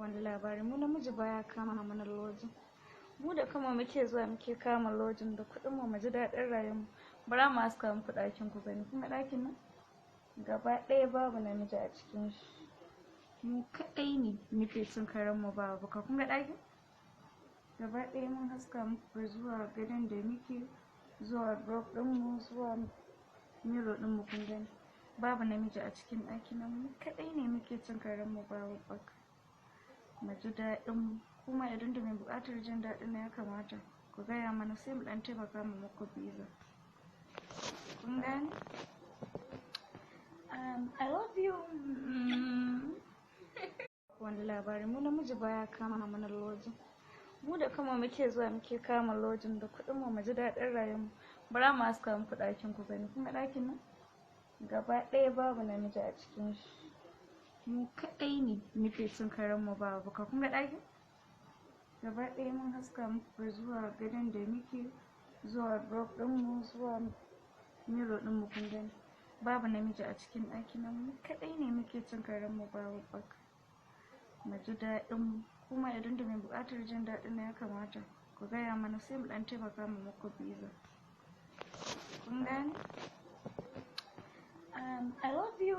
wani labari mu namiji baya kama mana lojin. Mu da kama muke zuwa muke kama lojin da kuɗin mu ji daɗin rayuwar. Bara mu haska muku ɗakin ku gani. Kuma ɗakin nan gaba ɗaya babu namiji a cikin shi. Mu kaɗai ne muke cin karen mu ba buka. Kun ga ɗakin? Gaba ɗaya mun haska muku zuwa gadon da muke, zuwa drop ɗin mu, zuwa mirror ɗin mu kun gani. Babu namiji a cikin ɗakin nan, mu kaɗai ne muke cin karen mu ba buka. Mu ji daɗin mu. Kuma idan da mai buƙatar jin daɗin ya kamata ku gaya mana sai mu ɗan taimaka mu muku biza. Kun gane? I love you. Wani labari mu namiji baya kama mana lojin. Mu da kama muke zuwa muke kama lojin da kuɗin mu ji daɗin rayuwar. Bara mu haska muku ɗakin ku gani. Kuma ɗakin nan gaba ɗaya babu namiji a cikin shi. Mu kaɗai ne muke cin karen mu ba buka. Kun ga ɗakin? Gaba ɗaya mun haska muku zuwa gadon da muke, zuwa drop ɗin mu, zuwa mirror ɗin mu kun gani. Babu namiji a cikin ɗakin nan, mu kaɗai ne muke cin karen mu ba buka. Mu ji daɗin mu. Kuma idan da mai buƙatar jin daɗin ya kamata ku gaya mana sai mu ɗan taimaka mu muku biza. Kun gane? I love you.